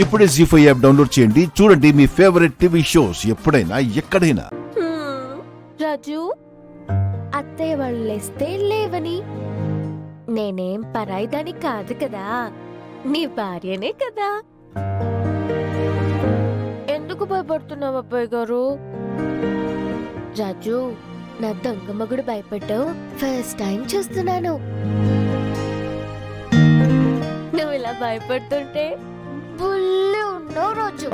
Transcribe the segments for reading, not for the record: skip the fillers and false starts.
ఇప్పుడే జీ5 app download చేయండి. చూడండి మీ ఫేవరెట్ టీవీ షోస్ ఎప్పుడైనా ఎక్కడైనా. రాజు, అత్తయ్య వాళ్ళు లేస్తే లేవని, నేనేం పరాయిదాని కాదు కదా, నీ భార్యనే కదా. ఎందుకు భయపడుతున్నావు అబ్బాయి గారు? రాజు, నా దొంగ మగుడు భయపడ్డావు ఫస్ట్ టైం చూస్తున్నాను. నువ్వు ఇలా భయపడుతుంటే బుల్లి ఉన్నావు రాజు.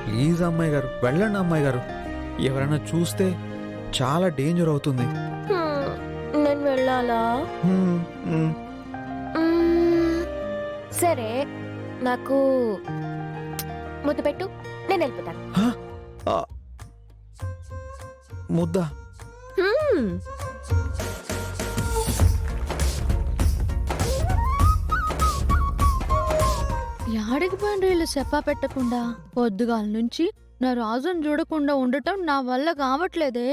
ప్లీజ్ అమ్మాయి గారు, వెళ్ళండి అమ్మాయి గారు. ఎవరైనా చూస్తే చాలా డేంజర్ అవుతుంది. నేను వెళ్ళాలా? సరే, నాకు ముద్దు పెట్టు, నేను వెళ్ళిపోతాను. ముద్దా? యాడికి పోయిన వీళ్ళు చెప్పా పెట్టకుండా పొద్దుగాల నుంచి నా రాజును చూడకుండా ఉండటం నా వల్ల కావట్లేదే.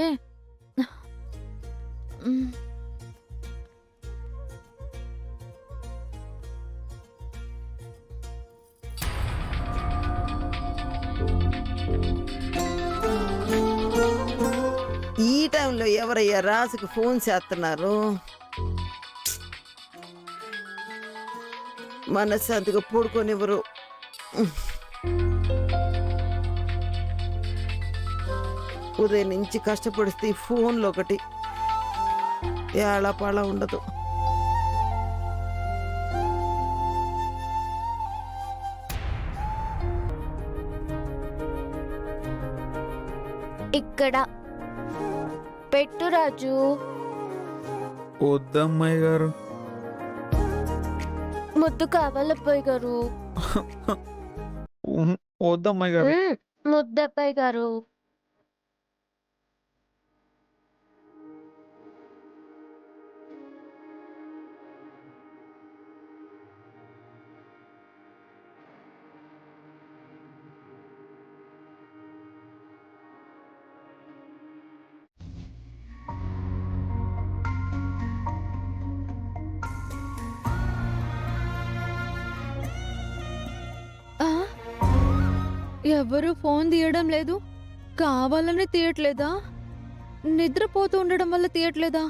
ఈ టైంలో ఎవరయ్యా రాజుకు ఫోన్ చేస్తున్నారు? మనశ్శాంతిగా పడుకోనివ్వరు. ఉదయం నుంచి కష్టపడిస్తే ఈ ఫోన్లో ఒకటి ఏళపాళ ఉండదు. ఇక్కడ పెట్టు రాజు. వద్దమ్మాయి గారు. ముద్దు కావాలబ్బాయి గారు. వద్దమ్మాయి గారు. ముద్దు అబ్బాయి గారు. ఎవరు ఫోన్ తీయడం లేదు. కావాలని తీయట్లేదా? నిద్రపోతూ ఉండడం వల్ల తీయట్లేదా?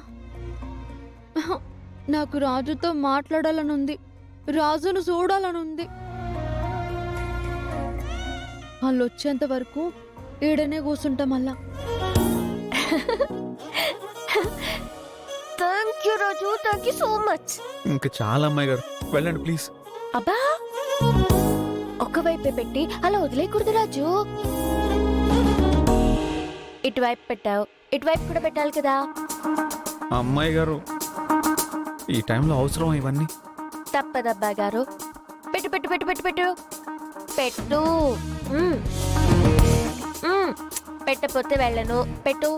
నాకు రాజుతో మాట్లాడాలనుంది, రాజును చూడాలనుంది. వాళ్ళు వచ్చేంత వరకు ఈడనే కూర్చుంటాం. మళ్ళా thank you Raju, thank you so much. ఇంకా చాలా అమ్మాయి గారు, వెళ్ళండి ప్లీజ్. అబ్బా, ఒకవైపే పెట్టి అలా వదిలేయకూడదు రాజు. ఇటువైపు పెట్టావు, ఇటువైపు కూడా పెట్టాలి కదా. అమ్మాయి గారు, ఈ టైంలో అవసరం ఇవన్నీ? తప్పదబ్బా గారు. పెట్టు పెట్టు పెట్టు పెట్టు పెట్టు పెట్టు. పెట్టపోతే వెళ్ళను. పెట్టు.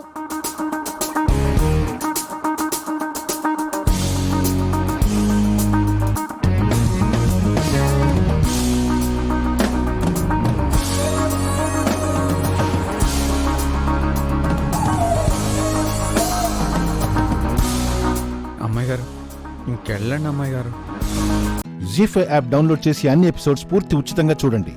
అమ్మాయి గారు, ఇంకెళ్ళండి అమ్మాయి గారు. జీ5 యాప్ డౌన్లోడ్ చేసి అన్ని ఎపిసోడ్స్ పూర్తి ఉచితంగా చూడండి.